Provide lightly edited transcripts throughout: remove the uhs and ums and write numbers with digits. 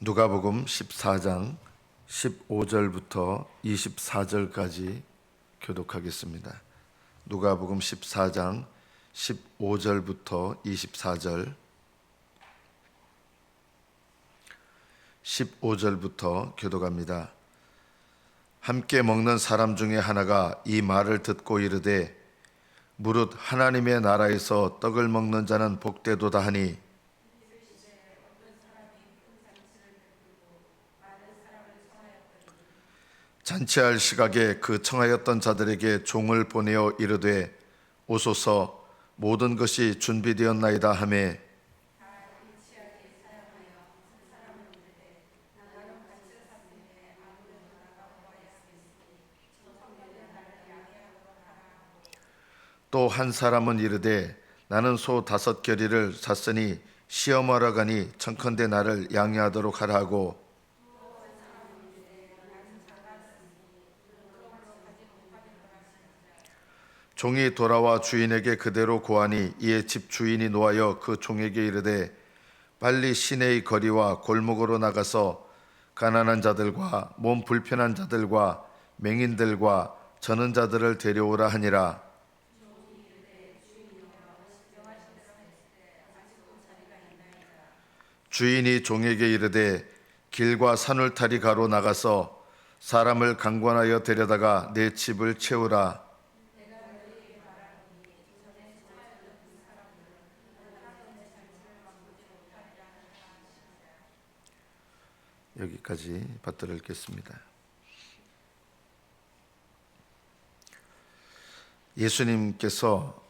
누가복음 14장 15절부터 24절까지 교독하겠습니다. 누가복음 14장 15절부터 24절 15절부터 교독합니다. 함께 먹는 사람 중에 하나가 이 말을 듣고 이르되 무릇 하나님의 나라에서 떡을 먹는 자는 복되도다 하니 잔치할 시각에 그 청하였던 자들에게 종을 보내어 이르되 오소서 모든 것이 준비되었나이다 하매 또 한 사람은 이르되 나는 소 5겨리를 샀으니 시험하러 가니 청컨대 나를 양해하도록 하라 하고 종이 돌아와 주인에게 그대로 고하니 이에 집 주인이 노하여 그 종에게 이르되 빨리 시내의 거리와 골목으로 나가서 가난한 자들과 몸 불편한 자들과 맹인들과 저는 자들을 데려오라 하니라. 주인이 종에게 이르되 길과 산울타리 가로 나가서 사람을 강권하여 데려다가 내 집을 채우라. 여기까지 받들어 읽겠습니다. 예수님께서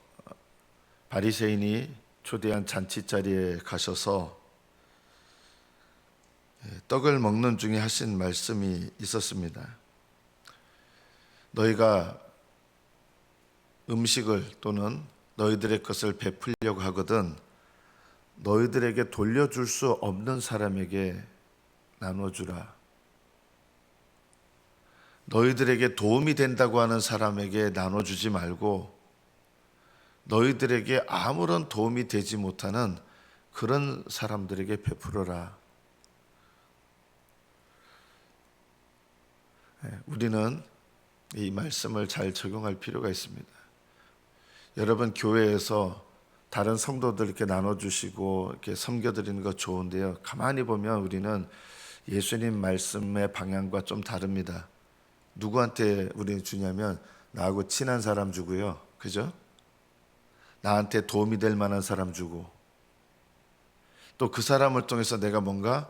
바리새인이 초대한 잔치 자리에 가셔서 떡을 먹는 중에 하신 말씀이 있었습니다. 너희가 음식을 또는 너희들의 것을 베풀려고 하거든 너희들에게 돌려줄 수 없는 사람에게 나눠주라. 너희들에게 도움이 된다고 하는 사람에게 나눠주지 말고 너희들에게 아무런 도움이 되지 못하는 그런 사람들에게 베풀어라. 우리는 이 말씀을 잘 적용할 필요가 있습니다. 여러분 교회에서 다른 성도들께 나눠주시고 이렇게 섬겨드리는 거 좋은데요. 가만히 보면 우리는 예수님 말씀의 방향과 좀 다릅니다. 누구한테 우리는 주냐면 나하고 친한 사람 주고요. 그죠? 나한테 도움이 될 만한 사람 주고 또 그 사람을 통해서 내가 뭔가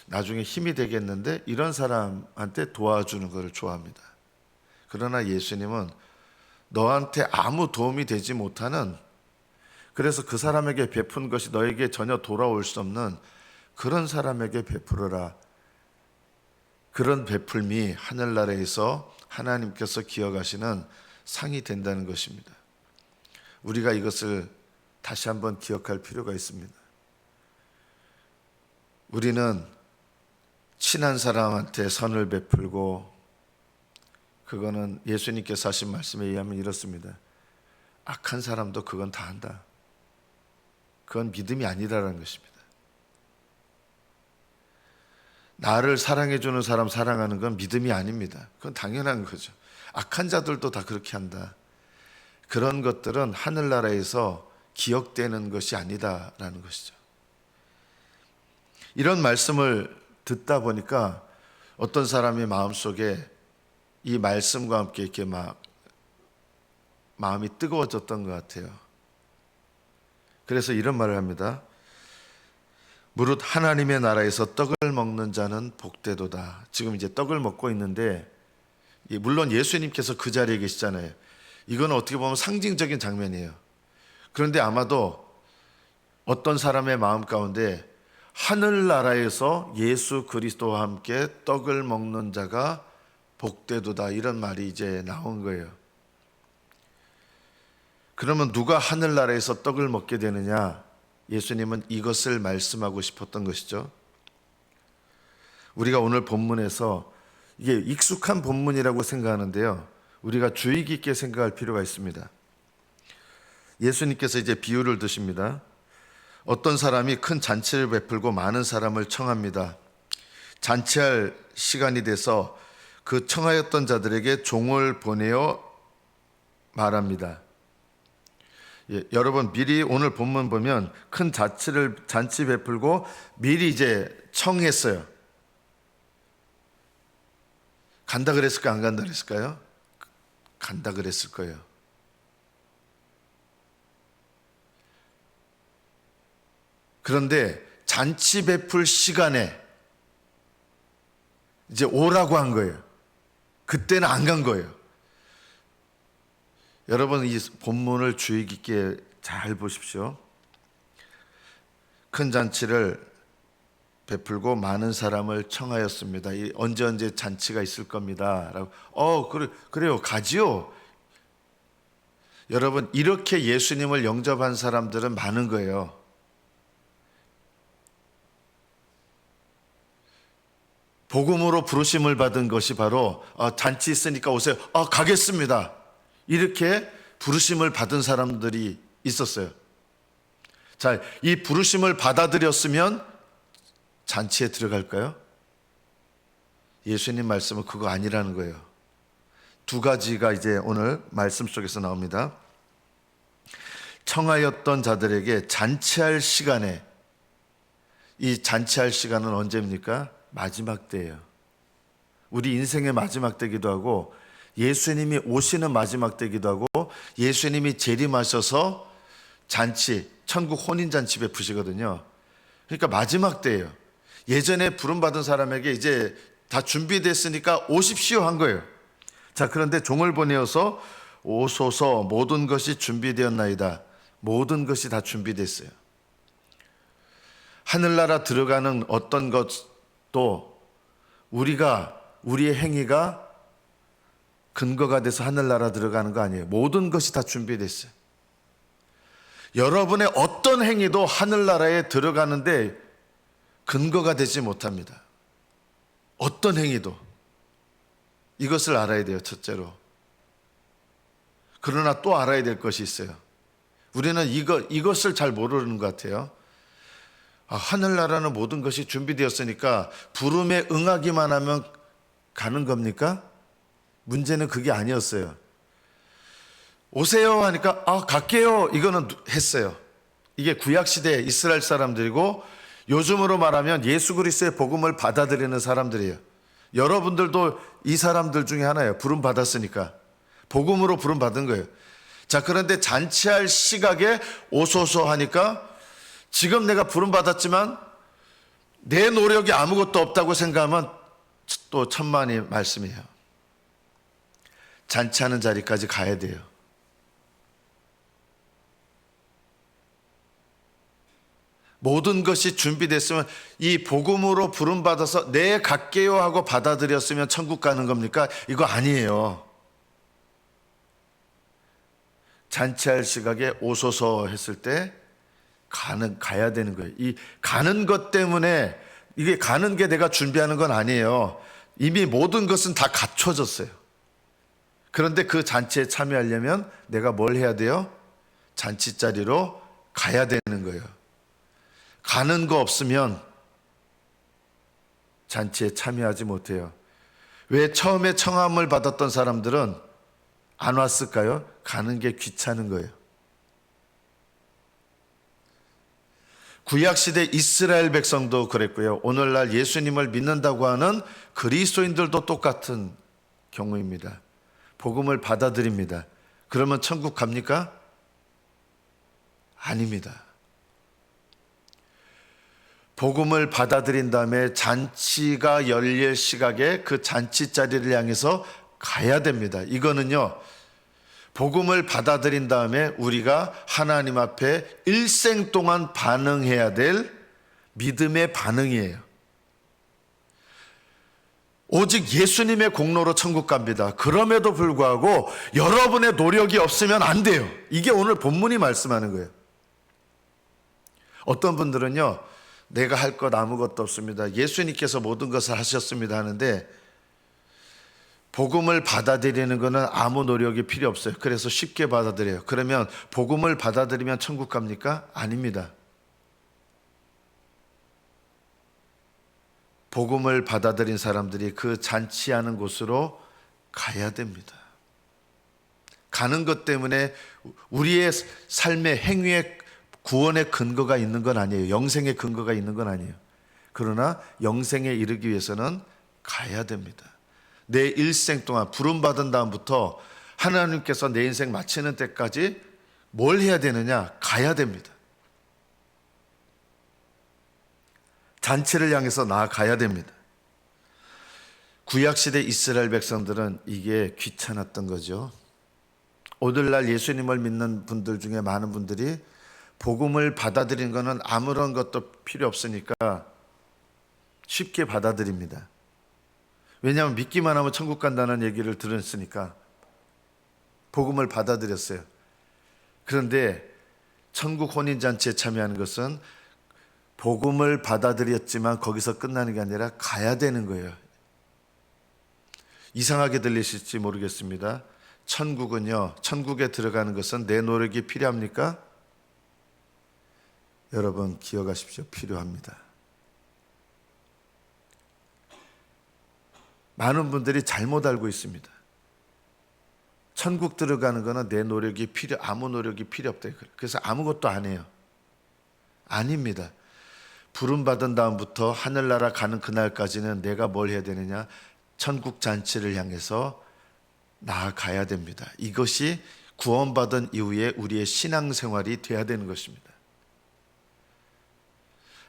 나중에 힘이 되겠는데 이런 사람한테 도와주는 것을 좋아합니다. 그러나 예수님은 너한테 아무 도움이 되지 못하는 그래서 그 사람에게 베푼 것이 너에게 전혀 돌아올 수 없는 그런 사람에게 베풀어라. 그런 베풀미 하늘나라에서 하나님께서 기억하시는 상이 된다는 것입니다. 우리가 이것을 다시 한번 기억할 필요가 있습니다. 우리는 친한 사람한테 선을 베풀고 그거는 예수님께서 하신 말씀에 의하면 이렇습니다. 악한 사람도 그건 다 한다. 그건 믿음이 아니라는 것입니다. 나를 사랑해주는 사람 사랑하는 건 믿음이 아닙니다. 그건 당연한 거죠. 악한 자들도 다 그렇게 한다. 그런 것들은 하늘나라에서 기억되는 것이 아니다라는 것이죠. 이런 말씀을 듣다 보니까 어떤 사람의 마음속에 이 말씀과 함께 이렇게 막 마음이 뜨거워졌던 것 같아요. 그래서 이런 말을 합니다. 무릇 하나님의 나라에서 떡을 먹는 자는 복되도다. 지금 이제 떡을 먹고 있는데 물론 예수님께서 그 자리에 계시잖아요. 이건 어떻게 보면 상징적인 장면이에요. 그런데 아마도 어떤 사람의 마음 가운데 하늘나라에서 예수 그리스도와 함께 떡을 먹는 자가 복되도다 이런 말이 이제 나온 거예요. 그러면 누가 하늘나라에서 떡을 먹게 되느냐? 예수님은 이것을 말씀하고 싶었던 것이죠. 우리가 오늘 본문에서 이게 익숙한 본문이라고 생각하는데요. 우리가 주의 깊게 생각할 필요가 있습니다. 예수님께서 이제 비유를 드십니다. 어떤 사람이 큰 잔치를 베풀고 많은 사람을 청합니다. 잔치할 시간이 돼서 그 청하였던 자들에게 종을 보내어 말합니다. 예, 여러분 미리 오늘 본문 보면 큰 잔치 베풀고 미리 이제 청했어요. 간다 그랬을까 안 간다 그랬을까요? 간다 그랬을 거예요. 그런데 잔치 베풀 시간에 이제 오라고 한 거예요. 그때는 안 간 거예요. 여러분 이 본문을 주의 깊게 잘 보십시오. 큰 잔치를 베풀고 많은 사람을 청하였습니다. 언제 잔치가 있을 겁니다. 라고 그래요 가지요. 여러분 이렇게 예수님을 영접한 사람들은 많은 거예요. 복음으로 부르심을 받은 것이 바로 잔치 있으니까 오세요. 가겠습니다. 이렇게 부르심을 받은 사람들이 있었어요. 자, 이 부르심을 받아들였으면 잔치에 들어갈까요? 예수님 말씀은 그거 아니라는 거예요. 두 가지가 이제 오늘 말씀 속에서 나옵니다. 청하였던 자들에게 잔치할 시간에, 이 잔치할 시간은 언제입니까? 마지막 때예요. 우리 인생의 마지막 때기도 하고 예수님이 오시는 마지막 때기도 하고 예수님이 재림하셔서 잔치, 천국 혼인잔치 베푸시거든요. 그러니까 마지막 때예요. 예전에 부름받은 사람에게 이제 다 준비됐으니까 오십시오 한 거예요. 자, 그런데 종을 보내어서 오소서 모든 것이 준비되었나이다. 모든 것이 다 준비됐어요. 하늘나라 들어가는 어떤 것도 우리의 행위가 근거가 돼서 하늘나라 들어가는 거 아니에요. 모든 것이 다 준비됐어요. 여러분의 어떤 행위도 하늘나라에 들어가는데 근거가 되지 못합니다. 어떤 행위도. 이것을 알아야 돼요, 첫째로. 그러나 또 알아야 될 것이 있어요. 우리는 이것을 잘 모르는 것 같아요. 하늘나라는 모든 것이 준비되었으니까 부름에 응하기만 하면 가는 겁니까? 문제는 그게 아니었어요. 오세요 하니까 갈게요 이거는 했어요. 이게 구약시대 이스라엘 사람들이고 요즘으로 말하면 예수 그리스도의 복음을 받아들이는 사람들이에요. 여러분들도 이 사람들 중에 하나예요. 부름 받았으니까 복음으로 부름 받은 거예요. 자, 그런데 잔치할 시각에 오소서 하니까 지금 내가 부름 받았지만 내 노력이 아무것도 없다고 생각하면 또 천만의 말씀이에요. 잔치하는 자리까지 가야 돼요. 모든 것이 준비됐으면 이 복음으로 부름받아서 네 갈게요 하고 받아들였으면 천국 가는 겁니까? 이거 아니에요. 잔치할 시각에 오소서 했을 때 가야 되는 거예요. 이 가는 것 때문에 이게 가는 게 내가 준비하는 건 아니에요. 이미 모든 것은 다 갖춰졌어요. 그런데 그 잔치에 참여하려면 내가 뭘 해야 돼요? 잔치 자리로 가야 되는 거예요. 가는 거 없으면 잔치에 참여하지 못해요. 왜 처음에 청함을 받았던 사람들은 안 왔을까요? 가는 게 귀찮은 거예요. 구약시대 이스라엘 백성도 그랬고요. 오늘날 예수님을 믿는다고 하는 그리스도인들도 똑같은 경우입니다. 복음을 받아들입니다. 그러면 천국 갑니까? 아닙니다. 복음을 받아들인 다음에 잔치가 열릴 시각에 그 잔치 자리를 향해서 가야 됩니다. 이거는요, 복음을 받아들인 다음에 우리가 하나님 앞에 일생 동안 반응해야 될 믿음의 반응이에요. 오직 예수님의 공로로 천국 갑니다. 그럼에도 불구하고 여러분의 노력이 없으면 안 돼요. 이게 오늘 본문이 말씀하는 거예요. 어떤 분들은요, 내가 할 것 아무것도 없습니다. 예수님께서 모든 것을 하셨습니다 하는데 복음을 받아들이는 것은 아무 노력이 필요 없어요. 그래서 쉽게 받아들여요. 그러면 복음을 받아들이면 천국 갑니까? 아닙니다. 복음을 받아들인 사람들이 그 잔치하는 곳으로 가야 됩니다. 가는 것 때문에 우리의 삶의 행위의 구원의 근거가 있는 건 아니에요. 영생의 근거가 있는 건 아니에요. 그러나 영생에 이르기 위해서는 가야 됩니다. 내 일생 동안 부름받은 다음부터 하나님께서 내 인생 마치는 때까지 뭘 해야 되느냐? 가야 됩니다. 잔치를 향해서 나아가야 됩니다. 구약시대 이스라엘 백성들은 이게 귀찮았던 거죠. 오늘날 예수님을 믿는 분들 중에 많은 분들이 복음을 받아들이는 것은 아무런 것도 필요 없으니까 쉽게 받아들입니다. 왜냐하면 믿기만 하면 천국 간다는 얘기를 들었으니까 복음을 받아들였어요. 그런데 천국 혼인잔치에 참여하는 것은 복음을 받아들였지만 거기서 끝나는 게 아니라 가야 되는 거예요. 이상하게 들리실지 모르겠습니다. 천국은요, 천국에 들어가는 것은 내 노력이 필요합니까? 여러분 기억하십시오. 필요합니다. 많은 분들이 잘못 알고 있습니다. 천국 들어가는 거는 내 노력이 아무 노력이 필요 없다. 그래서 아무것도 안 해요. 아닙니다. 부름받은 다음부터 하늘나라 가는 그날까지는 내가 뭘 해야 되느냐? 천국 잔치를 향해서 나아가야 됩니다. 이것이 구원받은 이후에 우리의 신앙생활이 돼야 되는 것입니다.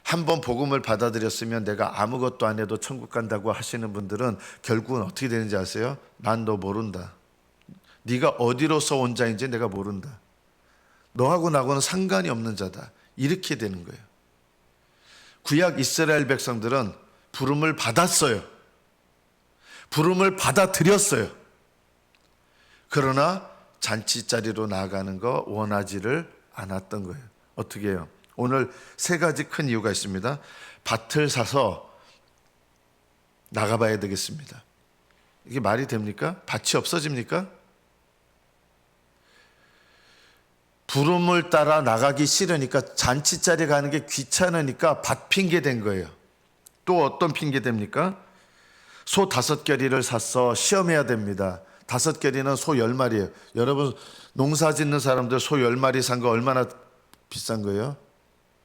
한번 복음을 받아들였으면 내가 아무것도 안 해도 천국 간다고 하시는 분들은 결국은 어떻게 되는지 아세요? 난 너 모른다. 네가 어디로서 온 자인지 내가 모른다. 너하고 나하고는 상관이 없는 자다. 이렇게 되는 거예요. 구약 이스라엘 백성들은 부름을 받았어요. 부름을 받아들였어요. 그러나 잔치 자리로 나아가는 거 원하지를 않았던 거예요. 어떻게 해요? 오늘 세 가지 큰 이유가 있습니다. 밭을 사서 나가봐야 되겠습니다. 이게 말이 됩니까? 밭이 없어집니까? 부름을 따라 나가기 싫으니까 잔치 자리에 가는 게 귀찮으니까 밭 핑계 된 거예요. 또 어떤 핑계 됩니까? 소 5겨리를 샀어. 시험해야 됩니다. 5겨리는 소 10마리예요. 여러분 농사 짓는 사람들 소 10마리 산 거 얼마나 비싼 거예요?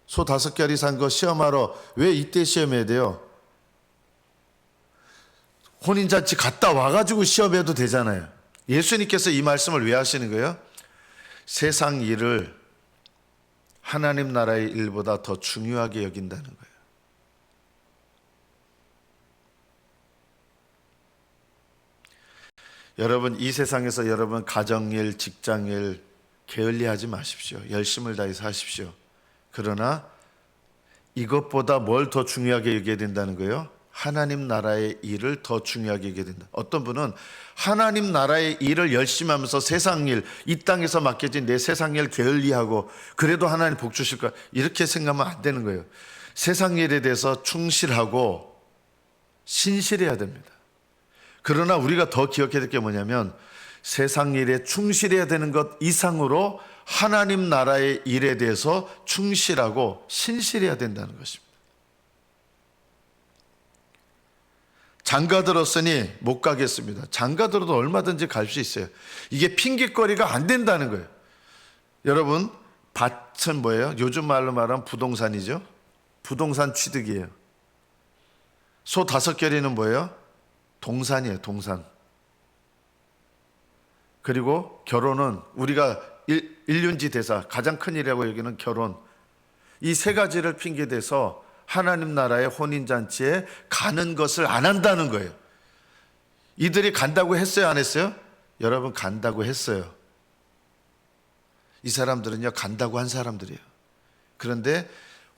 소 5겨리 산 거 시험하러 왜 이때 시험해야 돼요? 혼인잔치 갔다 와가지고 시험해도 되잖아요. 예수님께서 이 말씀을 왜 하시는 거예요? 세상 일을 하나님 나라의 일보다 더 중요하게 여긴다는 거예요. 여러분 이 세상에서 여러분 가정일, 직장일 게을리하지 마십시오. 열심을 다해서 하십시오. 그러나 이것보다 뭘 더 중요하게 여겨야 된다는 거예요? 하나님 나라의 일을 더 중요하게 여겨야 된다. 어떤 분은 하나님 나라의 일을 열심히 하면서 세상 일, 이 땅에서 맡겨진 내 세상 일 게을리하고 그래도 하나님 복 주실 거야. 이렇게 생각하면 안 되는 거예요. 세상 일에 대해서 충실하고 신실해야 됩니다. 그러나 우리가 더 기억해야 될 게 뭐냐면 세상 일에 충실해야 되는 것 이상으로 하나님 나라의 일에 대해서 충실하고 신실해야 된다는 것입니다. 장가 들었으니 못 가겠습니다. 장가 들어도 얼마든지 갈 수 있어요. 이게 핑계거리가 안 된다는 거예요. 여러분 밭은 뭐예요? 요즘 말로 말하면 부동산이죠. 부동산 취득이에요. 소 5겨리는 뭐예요? 동산이에요. 동산. 그리고 결혼은 우리가 일륜지 대사 가장 큰 일이라고 여기는 결혼. 이 세 가지를 핑계대서 하나님 나라의 혼인잔치에 가는 것을 안 한다는 거예요. 이들이 간다고 했어요? 안 했어요? 여러분 간다고 했어요. 이 사람들은요 간다고 한 사람들이에요. 그런데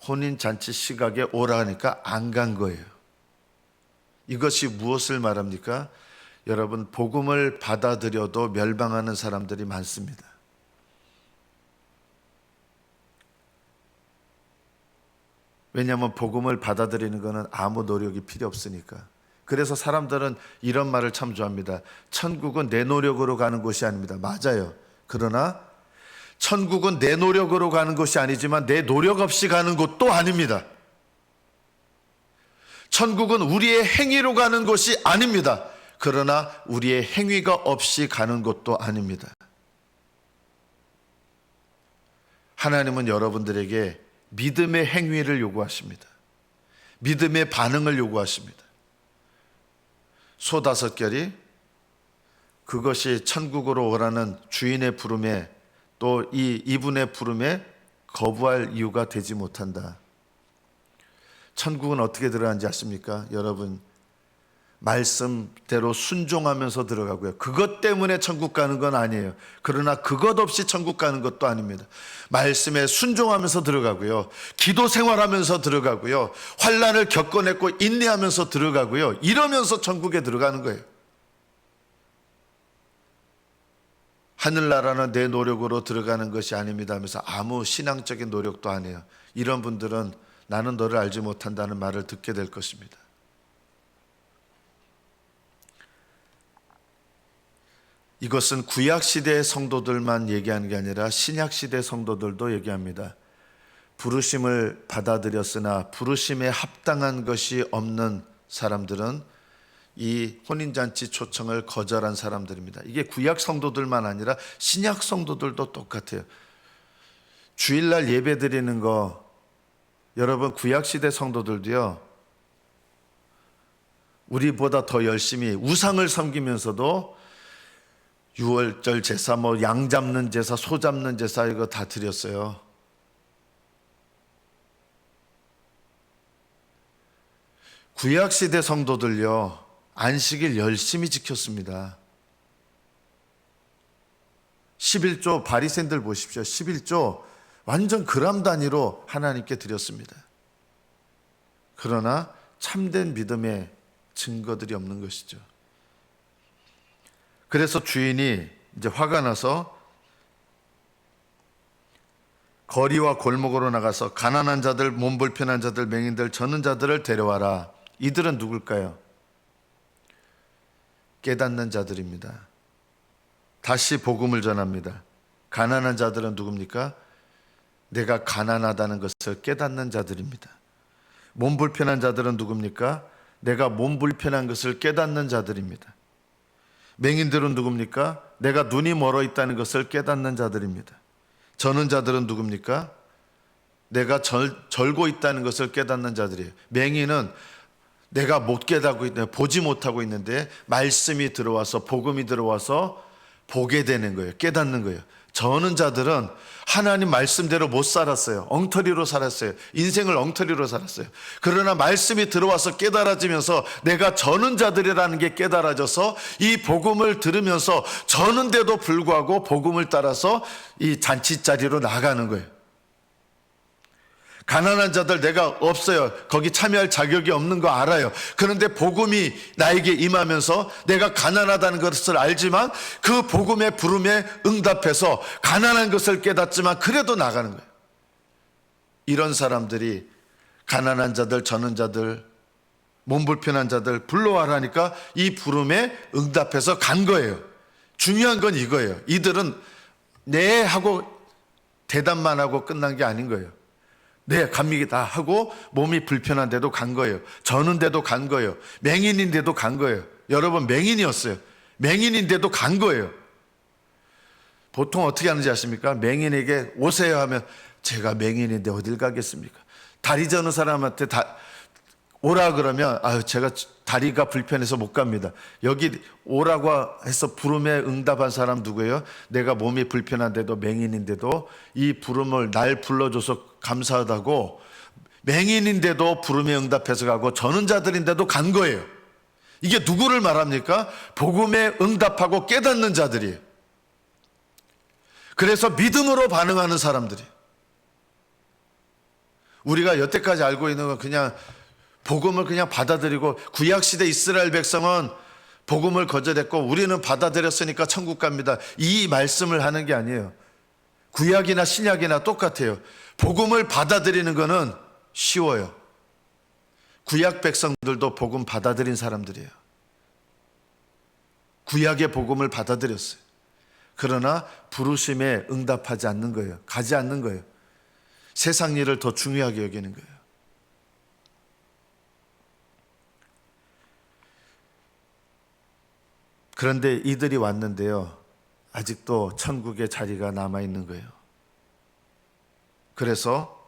혼인잔치 시각에 오라 하니까 안 간 거예요. 이것이 무엇을 말합니까? 여러분 복음을 받아들여도 멸망하는 사람들이 많습니다. 왜냐하면 복음을 받아들이는 것은 아무 노력이 필요 없으니까. 그래서 사람들은 이런 말을 참 좋아합니다. 천국은 내 노력으로 가는 곳이 아닙니다. 맞아요. 그러나 천국은 내 노력으로 가는 곳이 아니지만 내 노력 없이 가는 곳도 아닙니다. 천국은 우리의 행위로 가는 곳이 아닙니다. 그러나 우리의 행위가 없이 가는 곳도 아닙니다. 하나님은 여러분들에게 믿음의 행위를 요구하십니다. 믿음의 반응을 요구하십니다. 소 5결이 그것이 천국으로 오라는 주인의 부름에 또 이분의 부름에 거부할 이유가 되지 못한다. 천국은 어떻게 들어가는지 아십니까? 여러분, 말씀대로 순종하면서 들어가고요. 그것 때문에 천국 가는 건 아니에요. 그러나 그것 없이 천국 가는 것도 아닙니다. 말씀에 순종하면서 들어가고요. 기도 생활하면서 들어가고요. 환난을 겪어냈고 인내하면서 들어가고요. 이러면서 천국에 들어가는 거예요. 하늘나라는 내 노력으로 들어가는 것이 아닙니다 하면서 아무 신앙적인 노력도 안 해요. 이런 분들은 나는 너를 알지 못한다는 말을 듣게 될 것입니다. 이것은 구약시대의 성도들만 얘기하는 게 아니라 신약시대 성도들도 얘기합니다. 부르심을 받아들였으나 부르심에 합당한 것이 없는 사람들은 이 혼인잔치 초청을 거절한 사람들입니다. 이게 구약 성도들만 아니라 신약 성도들도 똑같아요. 주일날 예배 드리는 거, 여러분 구약시대 성도들도요, 우리보다 더 열심히 우상을 섬기면서도 유월절 제사, 양 잡는 제사, 소 잡는 제사 이거 다 드렸어요. 구약시대 성도들요, 안식일 열심히 지켰습니다. 11조 바리새인들 보십시오. 11조 완전 그람 단위로 하나님께 드렸습니다. 그러나 참된 믿음의 증거들이 없는 것이죠. 그래서 주인이 이제 화가 나서 거리와 골목으로 나가서 가난한 자들, 몸불편한 자들, 맹인들, 저는 자들을 데려와라. 이들은 누굴까요? 깨닫는 자들입니다. 다시 복음을 전합니다. 가난한 자들은 누굽니까? 내가 가난하다는 것을 깨닫는 자들입니다. 몸불편한 자들은 누굽니까? 내가 몸불편한 것을 깨닫는 자들입니다. 맹인들은 누굽니까? 내가 눈이 멀어 있다는 것을 깨닫는 자들입니다. 저는 자들은 누굽니까? 내가 절고 있다는 것을 깨닫는 자들이에요. 맹인은 내가 못 깨닫고 있는데, 보지 못하고 있는데 말씀이 들어와서, 복음이 들어와서 보게 되는 거예요. 깨닫는 거예요. 저는 자들은 하나님 말씀대로 못 살았어요. 엉터리로 살았어요. 인생을 엉터리로 살았어요. 그러나 말씀이 들어와서 깨달아지면서 내가 저는 자들이라는 게 깨달아져서 이 복음을 들으면서 저는데도 불구하고 복음을 따라서 이 잔치자리로 나가는 거예요. 가난한 자들 내가 없어요. 거기 참여할 자격이 없는 거 알아요. 그런데 복음이 나에게 임하면서 내가 가난하다는 것을 알지만 그 복음의 부름에 응답해서 가난한 것을 깨닫지만 그래도 나가는 거예요. 이런 사람들이 가난한 자들, 저는 자들, 몸불편한 자들 불러와라니까 이 부름에 응답해서 간 거예요. 중요한 건 이거예요. 이들은 네 하고 대답만 하고 끝난 게 아닌 거예요. 네, 갑니다 하고 몸이 불편한데도 간 거예요. 저는데도 간 거예요. 맹인인데도 간 거예요. 여러분, 맹인이었어요. 맹인인데도 간 거예요. 보통 어떻게 하는지 아십니까? 맹인에게 오세요 하면 제가 맹인인데 어딜 가겠습니까? 다리 저는 사람한테 오라 그러면 제가 다리가 불편해서 못 갑니다. 여기 오라고 해서 부름에 응답한 사람 누구예요? 내가 몸이 불편한데도 맹인인데도 이 부름을 날 불러줘서 감사하다고 맹인인데도 부름에 응답해서 가고 저는 자들인데도 간 거예요. 이게 누구를 말합니까? 복음에 응답하고 깨닫는 자들이에요. 그래서 믿음으로 반응하는 사람들이. 우리가 여태까지 알고 있는 건 그냥 복음을 그냥 받아들이고 구약시대 이스라엘 백성은 복음을 거절했고 우리는 받아들였으니까 천국 갑니다. 이 말씀을 하는 게 아니에요. 구약이나 신약이나 똑같아요. 복음을 받아들이는 거는 쉬워요. 구약 백성들도 복음 받아들인 사람들이에요. 구약의 복음을 받아들였어요. 그러나 부르심에 응답하지 않는 거예요. 가지 않는 거예요. 세상 일을 더 중요하게 여기는 거예요. 그런데 이들이 왔는데요, 아직도 천국의 자리가 남아있는 거예요. 그래서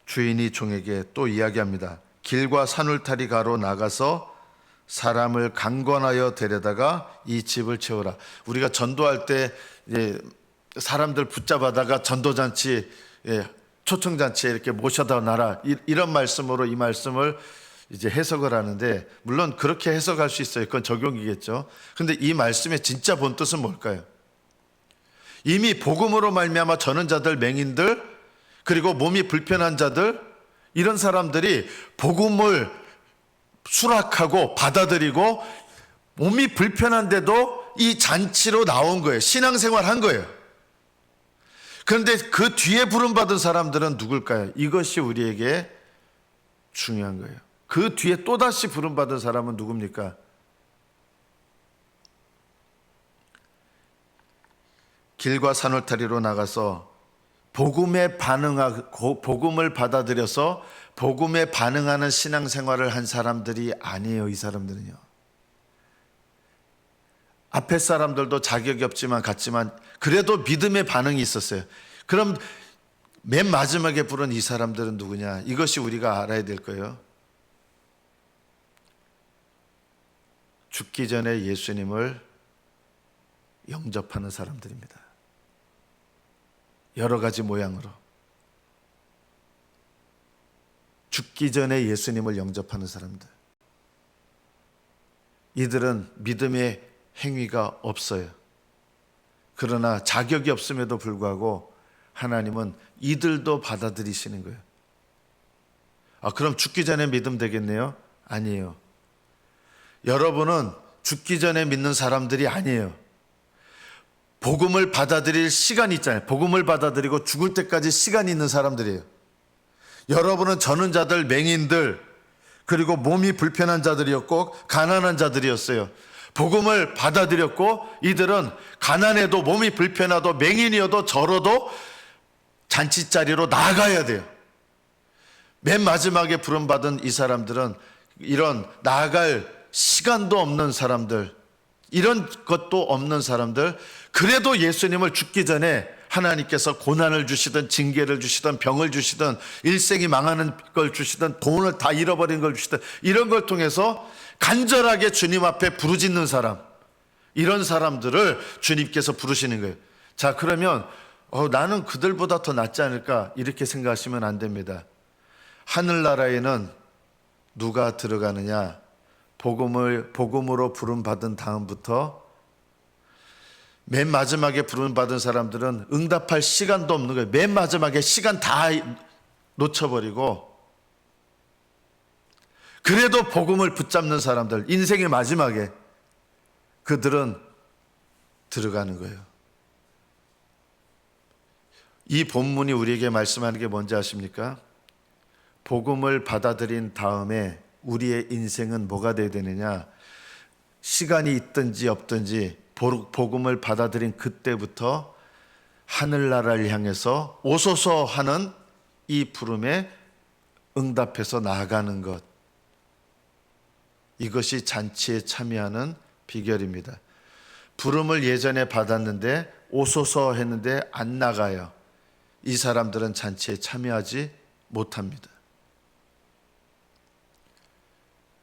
주인이 종에게 또 이야기합니다. 길과 산울타리 가로 나가서 사람을 강권하여 데려다가 이 집을 채우라. 우리가 전도할 때 사람들 붙잡아다가 전도잔치, 초청잔치에 이렇게 모셔다 놔라, 이런 말씀으로 이 말씀을 이제 해석을 하는데, 물론 그렇게 해석할 수 있어요. 그건 적용이겠죠. 근데 이 말씀의 진짜 본뜻은 뭘까요? 이미 복음으로 말미암아 저는 자들, 맹인들, 그리고 몸이 불편한 자들, 이런 사람들이 복음을 수락하고 받아들이고 몸이 불편한데도 이 잔치로 나온 거예요. 신앙생활 한 거예요. 그런데 그 뒤에 부름받은 사람들은 누굴까요? 이것이 우리에게 중요한 거예요. 그 뒤에 또다시 부름받은 사람은 누굽니까? 길과 산울타리로 나가서 복음에 반응하고 복음을 받아들여서 복음에 반응하는 신앙생활을 한 사람들이 아니에요. 이 사람들은요, 앞에 사람들도 자격이 없지만 갔지만 그래도 믿음의 반응이 있었어요. 그럼 맨 마지막에 부른 이 사람들은 누구냐? 이것이 우리가 알아야 될 거예요. 죽기 전에 예수님을 영접하는 사람들입니다. 여러 가지 모양으로 죽기 전에 예수님을 영접하는 사람들, 이들은 믿음의 행위가 없어요. 그러나 자격이 없음에도 불구하고 하나님은 이들도 받아들이시는 거예요. 그럼 죽기 전에 믿음 되겠네요? 아니에요. 여러분은 죽기 전에 믿는 사람들이 아니에요. 복음을 받아들일 시간이 있잖아요. 복음을 받아들이고 죽을 때까지 시간이 있는 사람들이에요. 여러분은 저는 자들, 맹인들, 그리고 몸이 불편한 자들이었고 가난한 자들이었어요. 복음을 받아들였고 이들은 가난해도 몸이 불편하도 맹인이어도 저러도 잔치자리로 나가야 돼요. 맨 마지막에 부름받은 이 사람들은 이런 나아갈 시간도 없는 사람들, 이런 것도 없는 사람들, 그래도 예수님을 죽기 전에 하나님께서 고난을 주시든 징계를 주시든 병을 주시든 일생이 망하는 걸 주시든 돈을 다 잃어버린 걸 주시든 이런 걸 통해서 간절하게 주님 앞에 부르짖는 사람, 이런 사람들을 주님께서 부르시는 거예요. 자, 그러면 나는 그들보다 더 낫지 않을까, 이렇게 생각하시면 안 됩니다. 하늘나라에는 누가 들어가느냐? 복음으로 부름받은 다음부터 맨 마지막에 부름받은 사람들은 응답할 시간도 없는 거예요. 맨 마지막에 시간 다 놓쳐버리고 그래도 복음을 붙잡는 사람들, 인생의 마지막에 그들은 들어가는 거예요. 이 본문이 우리에게 말씀하는 게 뭔지 아십니까? 복음을 받아들인 다음에 우리의 인생은 뭐가 돼야 되느냐? 시간이 있든지 없든지 복음을 받아들인 그때부터 하늘나라를 향해서 오소서 하는 이 부름에 응답해서 나아가는 것, 이것이 잔치에 참여하는 비결입니다. 부름을 예전에 받았는데 오소서 했는데 안 나가요. 이 사람들은 잔치에 참여하지 못합니다.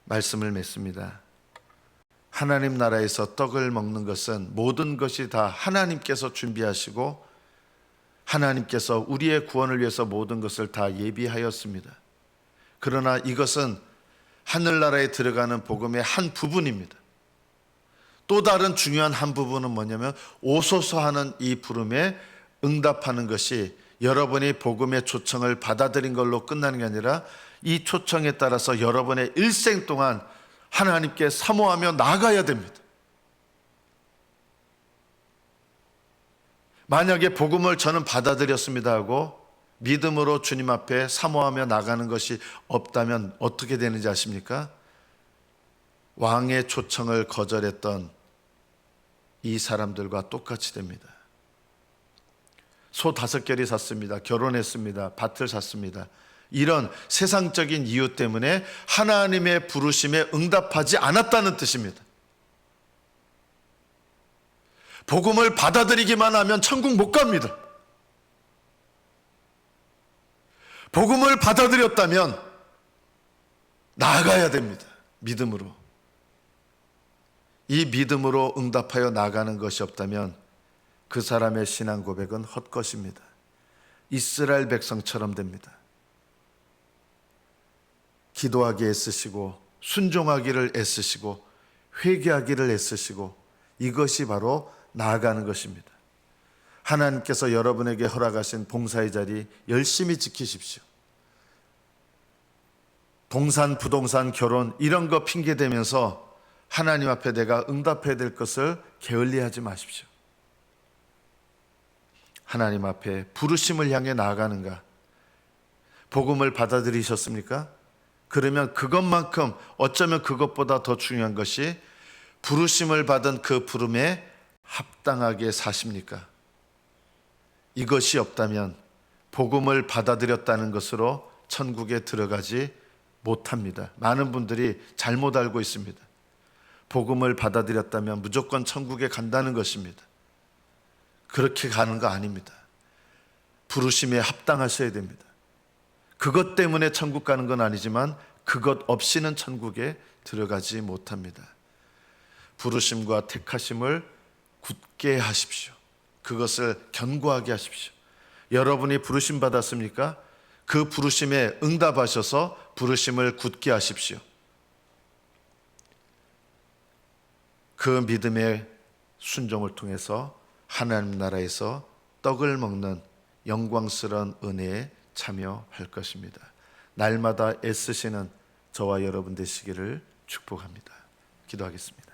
말씀을 맺습니다. 하나님 나라에서 떡을 먹는 것은 모든 것이 다 하나님께서 준비하시고 하나님께서 우리의 구원을 위해서 모든 것을 다 예비하였습니다. 그러나 이것은 하늘나라에 들어가는 복음의 한 부분입니다. 또 다른 중요한 한 부분은 뭐냐면 오소서 하는 이 부름에 응답하는 것이 여러분이 복음의 초청을 받아들인 걸로 끝나는 게 아니라 이 초청에 따라서 여러분의 일생 동안 하나님께 사모하며 나아가야 됩니다. 만약에 복음을 저는 받아들였습니다 하고 믿음으로 주님 앞에 사모하며 나가는 것이 없다면 어떻게 되는지 아십니까? 왕의 초청을 거절했던 이 사람들과 똑같이 됩니다. 소 5결이 샀습니다. 결혼했습니다. 밭을 샀습니다. 이런 세상적인 이유 때문에 하나님의 부르심에 응답하지 않았다는 뜻입니다. 복음을 받아들이기만 하면 천국 못 갑니다. 복음을 받아들였다면 나아가야 됩니다. 믿음으로. 이 믿음으로 응답하여 나가는 것이 없다면 그 사람의 신앙 고백은 헛것입니다. 이스라엘 백성처럼 됩니다. 기도하기 애쓰시고 순종하기를 애쓰시고 회개하기를 애쓰시고 이것이 바로 나아가는 것입니다. 하나님께서 여러분에게 허락하신 봉사의 자리 열심히 지키십시오. 동산, 부동산, 결혼 이런 거 핑계대면서 하나님 앞에 내가 응답해야 될 것을 게을리하지 마십시오. 하나님 앞에 부르심을 향해 나아가는가? 복음을 받아들이셨습니까? 그러면 그것만큼 어쩌면 그것보다 더 중요한 것이 부르심을 받은 그 부름에 합당하게 사십니까? 이것이 없다면 복음을 받아들였다는 것으로 천국에 들어가지 못합니다. 많은 분들이 잘못 알고 있습니다. 복음을 받아들였다면 무조건 천국에 간다는 것입니다. 그렇게 가는 거 아닙니다. 부르심에 합당하셔야 됩니다. 그것 때문에 천국 가는 건 아니지만 그것 없이는 천국에 들어가지 못합니다. 부르심과 택하심을 굳게 하십시오. 그것을 견고하게 하십시오. 여러분이 부르심 받았습니까? 그 부르심에 응답하셔서 부르심을 굳게 하십시오. 그 믿음의 순종을 통해서 하나님 나라에서 떡을 먹는 영광스러운 은혜에 참여할 것입니다. 날마다 애쓰시는 저와 여러분 되시기를 축복합니다. 기도하겠습니다.